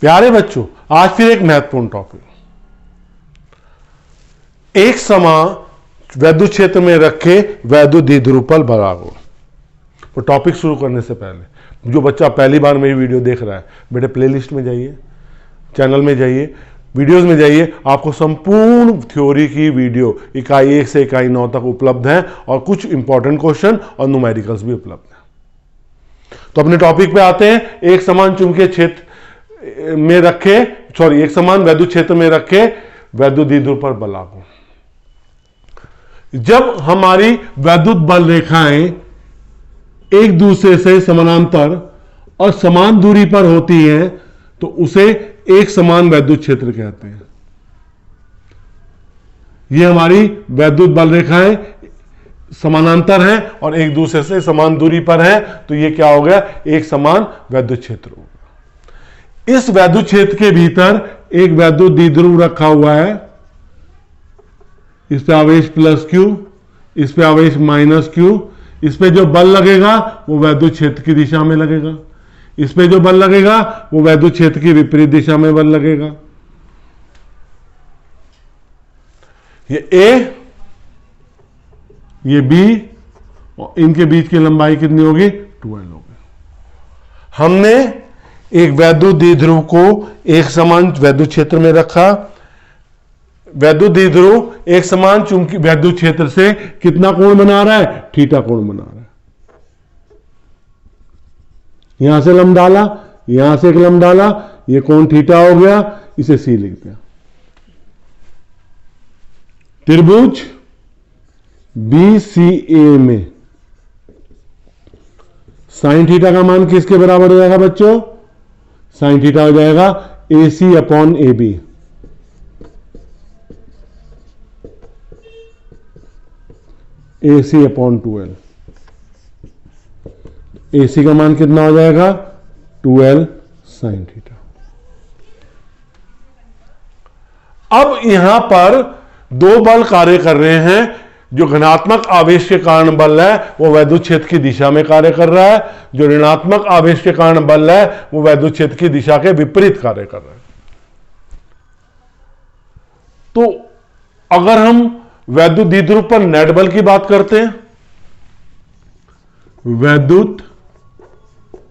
प्यारे बच्चों, आज फिर एक महत्वपूर्ण टॉपिक, एक समान वैद्युत क्षेत्र में रखे वैद्युत द्विध्रुवपल बलागुण। तो टॉपिक शुरू करने से पहले जो बच्चा पहली बार मेरी वीडियो देख रहा है, बेटे प्लेलिस्ट में जाइए, चैनल में जाइए, वीडियोस में जाइए, आपको संपूर्ण थ्योरी की वीडियो इकाई 1 से इकाई 9 तक उपलब्ध है और कुछ इंपॉर्टेंट क्वेश्चन और न्यूमेरिकल्स भी उपलब्ध है। तो अपने टॉपिक पे आते हैं। एक समान चुंबकीय क्षेत्र में रखे एक समान वैद्युत क्षेत्र में रखे वैद्युत द्विध्रुवपल बलागुण। जब हमारी वैद्युत बल रेखाएं एक दूसरे से समानांतर और समान दूरी पर होती हैं तो उसे एक समान वैद्युत क्षेत्र कहते हैं। ये हमारी वैद्युत बल रेखाएं समानांतर हैं और एक दूसरे से समान दूरी पर हैं, तो ये क्या हो गया? एक समान वैद्युत क्षेत्र हो गया। इस वैद्युत क्षेत्र के भीतर एक वैद्युत द्विध्रुव रखा हुआ है, इस पे आवेश प्लस क्यू, इस पे आवेश माइनस क्यू। इस पे जो बल लगेगा वो वैद्युत क्षेत्र की दिशा में लगेगा, इस पे जो बल लगेगा वो वैद्युत क्षेत्र की विपरीत दिशा में बल लगेगा। ये ए, ये बी, और इनके बीच की लंबाई कितनी होगी? 12 होगी। हमने एक वैद्युत द्विध्रुव को एक समान वैद्युत क्षेत्र में रखा। वैद्युत द्विध्रुव एक समान चुंबकीय वैद्युत क्षेत्र से कितना कोण बना रहा है? थीटा कोण बना रहा है। यहां से लंब डाला, यहां से एक लंब डाला, ये कोण थीटा हो गया, इसे सी लिख दिया। त्रिभुज BCA में साइन थीटा का मान किसके बराबर हो जाएगा बच्चों? साइन थीटा हो जाएगा AC upon AB। AC upon 2L। AC का मान कितना हो जाएगा? 2L sine theta. अब यहां पर दो बल कार्य कर रहे हैं। जो धनात्मक आवेश के कारण बल है वो वैद्युत क्षेत्र की दिशा में कार्य कर रहा है, जो ऋणात्मक आवेश के कारण बल है वो वैद्युत क्षेत्र की दिशा के विपरीत कार्य कर रहा है। तो अगर हम वैद्युत द्विध्रुव पर नेट बल की बात करते हैं, वैद्युत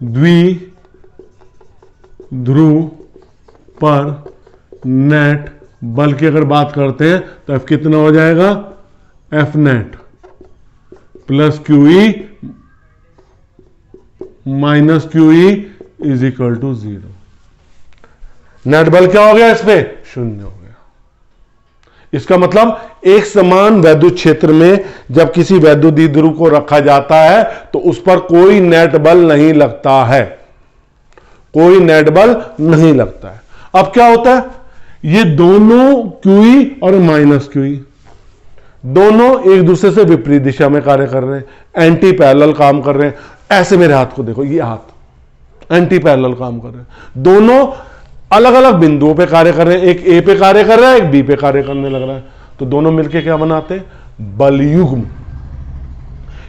द्विध्रुव पर नेट बल की अगर बात करते हैं तो F कितना हो जाएगा? F net plus QE minus QE is equal to 0। Net बल क्या हो गया? इस पे 0 हो गया। इसका मतलब एक समान वैद्युत क्षेत्र में जब किसी वैद्युत द्विध्रुव को रखा जाता है तो उस पर कोई नेट बल नहीं लगता है, कोई नेट बल नहीं लगता है। अब क्या होता है? ये दोनों QE और माइनस QE दोनों एक दूसरे से विपरीत दिशा में कार्य कर रहे हैं, एंटी पैरेलल काम कर रहे हैं। ऐसे मेरे हाथ को देखो, ये हाथ एंटी पैरेलल काम कर रहे हैं। दोनों अलग अलग बिंदुओं पे कार्य कर रहे हैं, एक ए पे कार्य कर रहा है, एक बी पे कार्य करने लग रहा है। तो दोनों मिलके क्या बनाते हैं? बलयुग्म।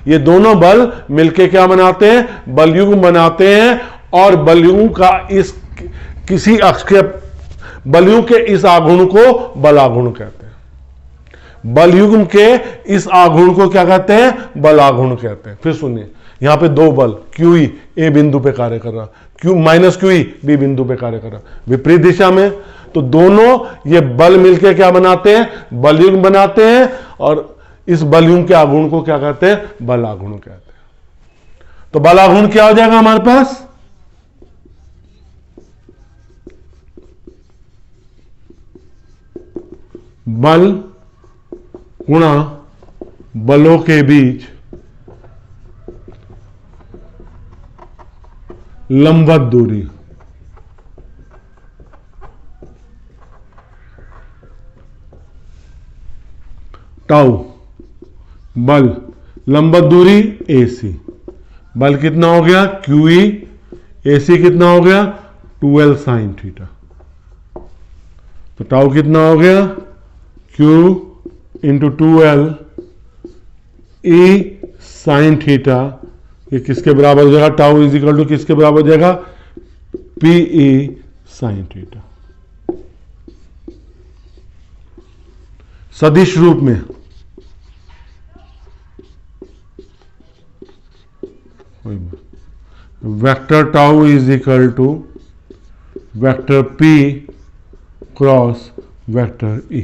ये दोनों बल मिलके क्या बनाते हैं? बलयुग्म बनाते हैं। और बलयुग्म का इस किसी अक्ष के बलयुग्म के इस आघूर्ण को बलाघूर्ण कहते हैं। बलयुग्म के इस आघूर्ण को क्या कहते हैं? बलाघूर्ण कहते हैं। फिर सुनिए, यहां पे दो बल QE ए बिंदु पे कार्य कर रहा, Q माइनस QE बी बिंदु पे कार्य कर रहा, विपरीत दिशा में। तो दोनों ये बल मिलके क्या बनाते हैं? बलयुग्म बनाते हैं। और इस बलयुग्म के आघूर्ण को क्या कहते हैं? बलाघूर्ण कहते हैं। तो बलाघूर्ण क्या हो जाएगा हमारे पास? बल गुणा बलों के बीच लंबवत दूरी। टाउ बल लंबवत दूरी AC। बल कितना हो गया? QE। AC कितना हो गया? 2L sine theta. तो टाउ कितना हो गया? Q into 2L E sine theta ये किसके बराबर हो जाएगा, टाउ इज इक्वल टू किसके बराबर हो जाएगा, पी ई साइन थीटा। सदिश रूप में vector tau is equal to vector P cross vector E.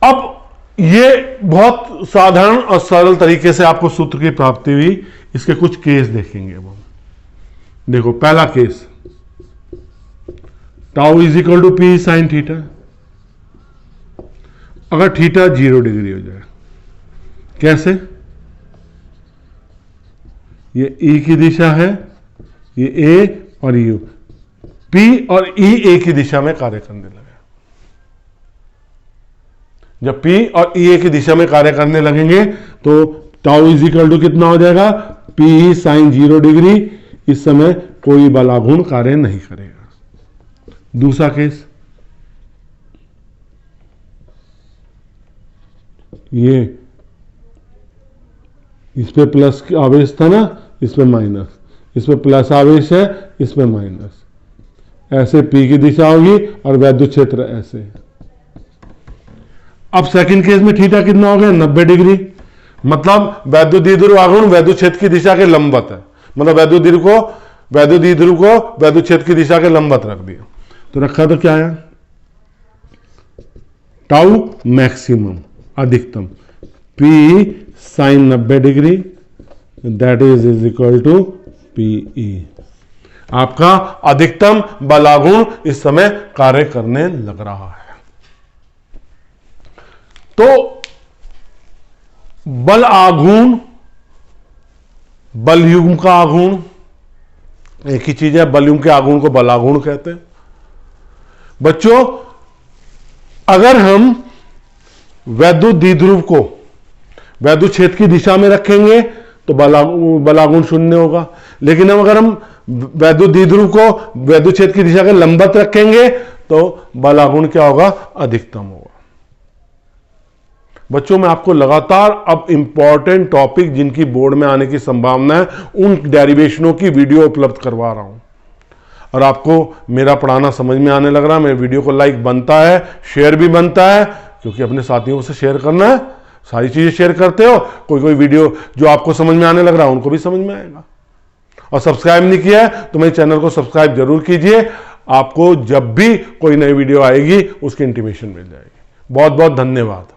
अब ये बहुत साधारण और सरल तरीके से आपको सूत्र की प्राप्ति हुई। इसके कुछ केस देखेंगे अब हम। देखो पहला case, tau is equal to P sine theta. अगर थीटा 0 डिग्री हो जाए, कैसे, ये ई की दिशा है, ये ए और यू, पी और ई ए की दिशा में कार्य करने लगे। जब P और ई ए की दिशा में कार्य करने लगेंगे तो टाउ इज इक्वल टू कितना हो जाएगा, पी साइन 0 डिग्री। इस समय कोई बलाघूर्ण कार्य नहीं करेगा। दूसरा केस, ये इस पे प्लस आवेश था ना, इस पे माइनस, इस पे प्लस आवेश है, इस पे माइनस, ऐसे P की दिशा होगी और वैद्युत क्षेत्र ऐसे। अब सेकंड केस में थीटा कितना हो गया, 90 डिग्री। मतलब वैद्युत द्विध्रुव आघूर्ण वैद्युत क्षेत्र की दिशा के लंबवत है। मतलब वैद्युत द्विध्रुव को वैद्युत क्षेत्र की दिशा के लंबवत रख दिया। तो रखा तो क्या है, टाउ मैक्सिमम अधिकतम P sine 90 degree, that is equal to PE। आपका अधिकतम बलाघूर्ण इस समय कार्य करने लग रहा है। तो बल आघूर्ण, बलयुग्म का आघूर्ण एक ही चीज है। बलयुग्म के आघूर्ण को बल आघूर्ण कहते हैं। बच्चों, अगर हम वैद्युत द्विध्रुव को वैद्युत क्षेत्र की दिशा में रखेंगे तो बलाघूर्ण 0 होगा। लेकिन अगर हम वैद्युत द्विध्रुव को वैद्युत क्षेत्र की दिशा के लंबवत रखेंगे तो बलाघूर्ण क्या होगा, अधिकतम होगा। बच्चों, मैं आपको लगातार अब इंपॉर्टेंट टॉपिक जिनकी बोर्ड में आने की संभावना है उन डेरिवेशनों की वीडियो उपलब्ध करवा रहा हूं। और आपको मेरा पढ़ाना समझ में आने लग रहा है। मेरे वीडियो को लाइक बनता है, शेयर भी बनता है, क्योंकि अपने साथियों से शेयर करना है। सारी चीजें शेयर करते हो, कोई वीडियो जो आपको समझ में आने लग रहा है उनको भी समझ में आएगा। और सब्सक्राइब नहीं किया है तो मेरे चैनल को सब्सक्राइब जरूर कीजिए। आपको जब भी कोई नई वीडियो आएगी उसकी इंटीमेशन मिल जाएगी। बहुत बहुत धन्यवाद।